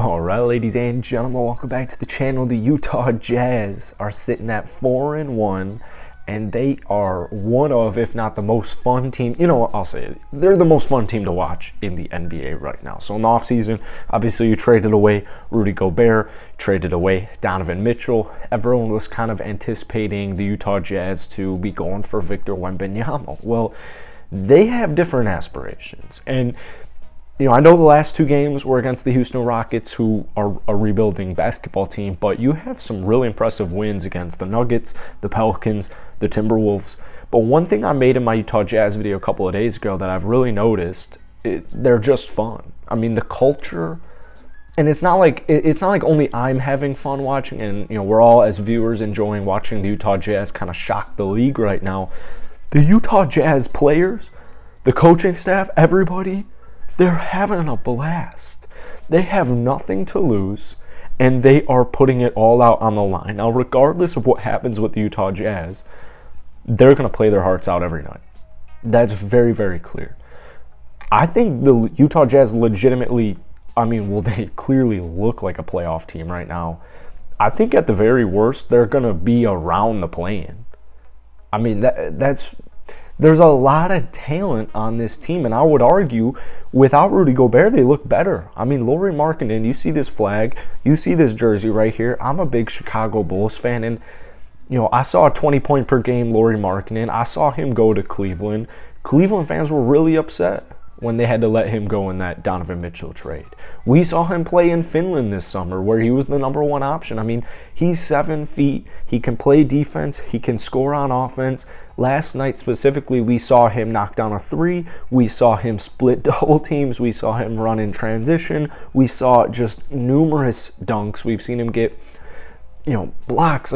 Alright, ladies and gentlemen, welcome back to the channel. The Utah Jazz are sitting at 4-1, and they are one of, if not the most fun team. You know what, I'll say it. They're the most fun team to watch in the NBA right now. So in the offseason, obviously you traded away Rudy Gobert, traded away Donovan Mitchell. Everyone was kind of anticipating the Utah Jazz to be going for Victor Wembanyama. Well, they have different aspirations. And I know the last two games were against the Houston Rockets, who are a rebuilding basketball team, but you have some really impressive wins against the Nuggets, the Pelicans, the Timberwolves. But one thing I made in my Utah Jazz video a couple of days ago that I've really noticed, they're just fun. I mean, the culture, and it's not like only I'm having fun watching, and we're all as viewers enjoying watching the Utah Jazz kind of shock the league right now. The Utah Jazz players, the coaching staff, everybody, they're having a blast. They have nothing to lose, and they are putting it all out on the line. Now, regardless of what happens with the Utah Jazz, they're going to play their hearts out every night. That's very, very clear. I think the Utah Jazz legitimately, they clearly look like a playoff team right now. I think at the very worst, they're going to be around the play-in. There's a lot of talent on this team, and I would argue without Rudy Gobert, they look better. Lauri Markkanen, you see this flag, you see this jersey right here. I'm a big Chicago Bulls fan, and I saw a 20-point per game Lauri Markkanen. I saw him go to Cleveland. Cleveland fans were really upset when they had to let him go in that Donovan Mitchell trade. We saw him play in Finland this summer where he was the number one option. He's 7 feet. He can play defense. He can score on offense. Last night specifically, we saw him knock down a three. We saw him split double teams. We saw him run in transition. We saw just numerous dunks. We've seen him get, blocks.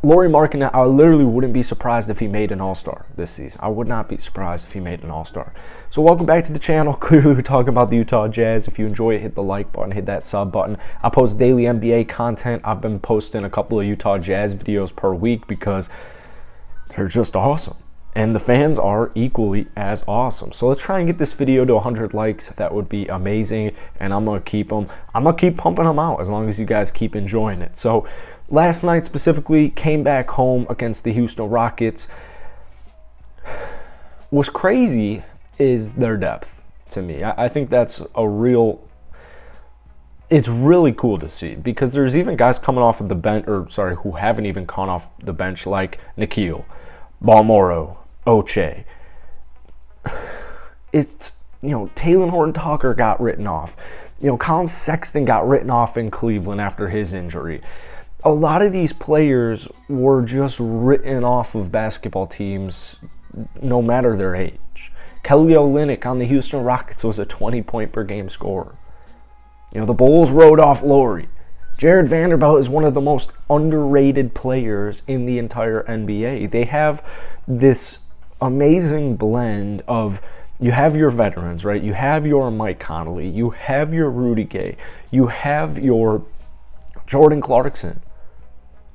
Lauri Markkanen, I literally wouldn't be surprised if he made an All-Star this season. I would not be surprised if he made an All-Star. So welcome back to the channel. Clearly, we're talking about the Utah Jazz. If you enjoy it, hit the like button, hit that sub button. I post daily NBA content. I've been posting a couple of Utah Jazz videos per week because they're just awesome. And the fans are equally as awesome. So let's try and get this video to 100 likes. That would be amazing. And I'm going to keep pumping them out as long as you guys keep enjoying it. So last night specifically, came back home against the Houston Rockets. What's crazy is their depth to me. I think that's it's really cool to see because there's even guys coming off of the bench, who haven't even gone off the bench, like Nickeil, Balmoro, Ochai. It's, Talen Horton-Tucker got written off. Colin Sexton got written off in Cleveland after his injury. A lot of these players were just written off of basketball teams no matter their age. Kelly Olynyk on the Houston Rockets was a 20-point per game scorer. The Bulls wrote off Lauri. Jared Vanderbilt is one of the most underrated players in the entire NBA. They have this amazing blend of, you have your veterans, right? You have your Mike Conley. You have your Rudy Gay. You have your Jordan Clarkson.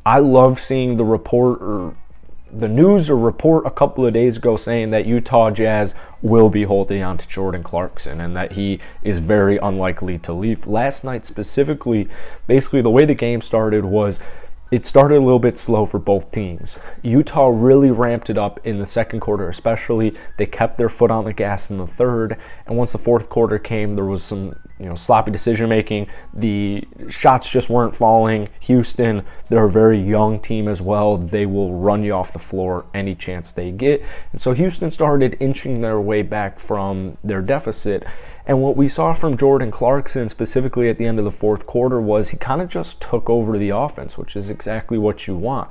I love seeing the news report a couple of days ago saying that Utah Jazz will be holding on to Jordan Clarkson and that he is very unlikely to leave. Last night specifically, basically the way the game started was, it started a little bit slow for both teams. Utah really ramped it up in the second quarter especially. They kept their foot on the gas in the third, and once the fourth quarter came, there was some sloppy decision making. The shots just weren't falling. Houston, they're a very young team as well. They will run you off the floor any chance they get. And so Houston started inching their way back from their deficit. And what we saw from Jordan Clarkson specifically at the end of the fourth quarter was he kind of just took over the offense, which is exactly what you want.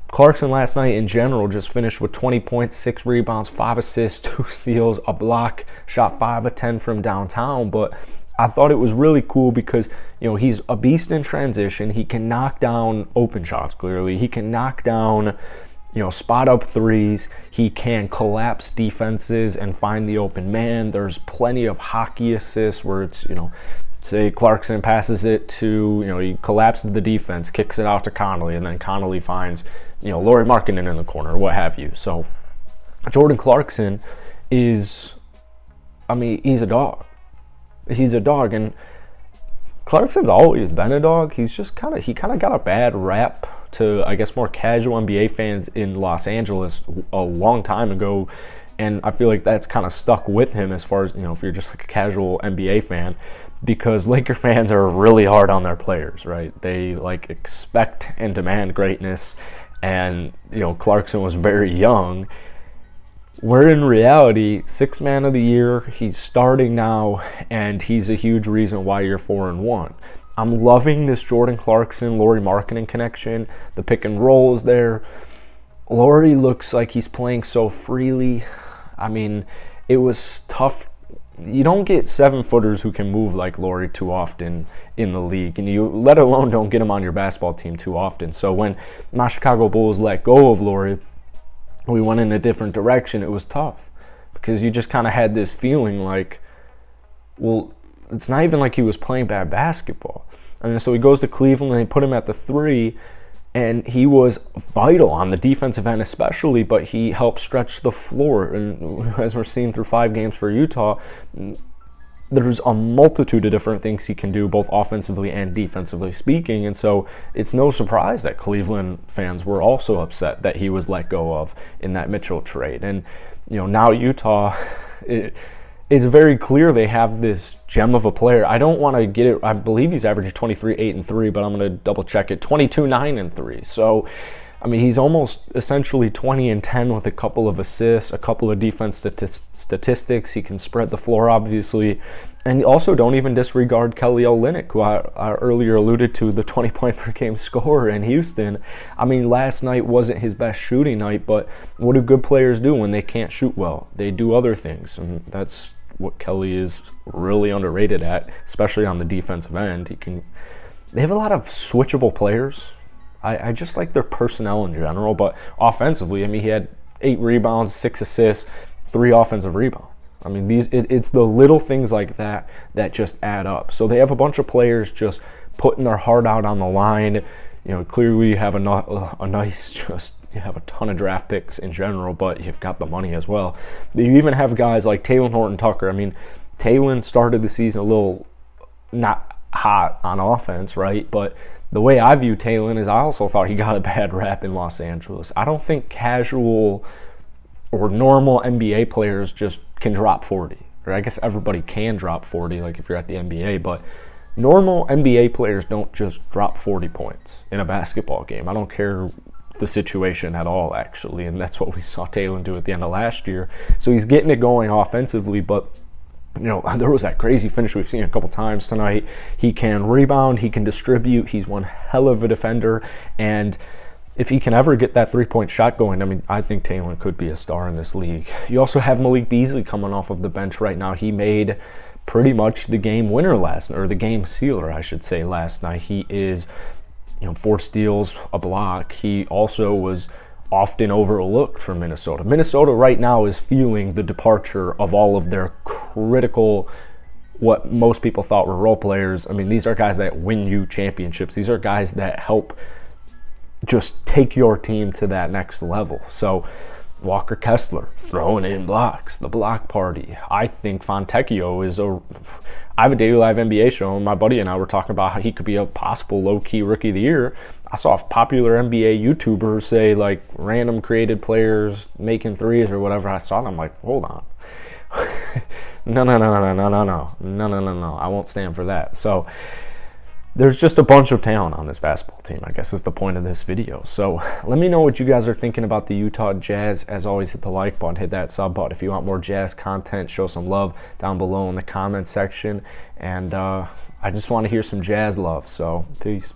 Clarkson last night in general just finished with 20 points, 6 rebounds, 5 assists, 2 steals, a block, shot 5 of 10 from downtown. But I thought it was really cool because, he's a beast in transition. He can knock down open shots, clearly. He can knock down, spot up threes. He can collapse defenses and find the open man. There's plenty of hockey assists where it's, say Clarkson passes it to, he collapses the defense, kicks it out to Conley, and then Conley finds, Lauri Markkanen in the corner, what have you. So Jordan Clarkson is, he's a dog. He's a dog, and Clarkson's always been a dog. He kind of got a bad rap to, I guess, more casual NBA fans in Los Angeles a long time ago, and I feel like that's kind of stuck with him as far as, if you're just like a casual NBA fan, because Laker fans are really hard on their players, right? They like expect and demand greatness, and Clarkson was very young. Where in reality, 6th man of the year, he's starting now, and he's a huge reason why you're 4-1. I'm loving this Jordan Clarkson, Lauri Markkanen connection. The pick and roll is there. Lauri looks like he's playing so freely. I mean, it was tough. You don't get 7-footers who can move like Lauri too often in the league, and you let alone don't get him on your basketball team too often. So when my Chicago Bulls let go of Lauri, we went in a different direction. It was tough because you just kind of had this feeling like, well, it's not even like he was playing bad basketball. And so he goes to Cleveland and they put him at the 3, and he was vital on the defensive end especially, but he helped stretch the floor. And as we're seeing through 5 games for Utah, there's a multitude of different things he can do, both offensively and defensively speaking. And so it's no surprise that Cleveland fans were also upset that he was let go of in that Mitchell trade. And, now Utah, it's very clear they have this gem of a player. I don't want to get it. I believe he's averaging 23, 8, and 3, but I'm going to double check it. 22, 9, and 3. So, I mean, he's almost essentially 20 and 10 with a couple of assists, a couple of defense statistics. He can spread the floor, obviously. And also don't even disregard Kelly Olynyk, who I earlier alluded to, the 20-point per game scorer in Houston. I mean, last night wasn't his best shooting night, but what do good players do when they can't shoot well? They do other things, and that's what Kelly is really underrated at, especially on the defensive end. They have a lot of switchable players. I just like their personnel in general, but offensively, I mean, he had 8 rebounds, 6 assists, 3 offensive rebounds. I mean, it's the little things like that that just add up. So they have a bunch of players just putting their heart out on the line. Clearly you have you have a ton of draft picks in general, but you've got the money as well. You even have guys like Talen Horton-Tucker. I mean, Talen started the season a little not hot on offense, right? But the way I view Talen is I also thought he got a bad rap in Los Angeles. I don't think casual or normal NBA players just can drop 40. Or I guess everybody can drop 40, like if you're at the NBA, but normal NBA players don't just drop 40 points in a basketball game. I don't care the situation at all, actually, and that's what we saw Talen do at the end of last year. So he's getting it going offensively, but there was that crazy finish we've seen a couple times tonight. He can rebound, he can distribute, he's one hell of a defender, and if he can ever get that 3-point shot going, I mean, I think Talen could be a star in this league. You also have Malik Beasley coming off of the bench right now. He made pretty much the game winner the game sealer, I should say, last night. He is 4 steals, a block. He also was often overlooked for Minnesota. Minnesota right now is feeling the departure of all of their critical, what most people thought were role players. I mean, these are guys that win you championships. These are guys that help just take your team to that next level. So Walker Kessler throwing in blocks, the block party. I think Fontecchio is I have a Daily Live NBA show, and my buddy and I were talking about how he could be a possible low-key rookie of the year. I saw a popular NBA YouTuber say, like, random created players making threes or whatever. I saw them like, hold on. No. I won't stand for that. So there's just a bunch of talent on this basketball team, I guess is the point of this video. So let me know what you guys are thinking about the Utah Jazz. As always, hit the like button, hit that sub button. If you want more Jazz content, show some love down below in the comment section. And I just want to hear some Jazz love. So peace.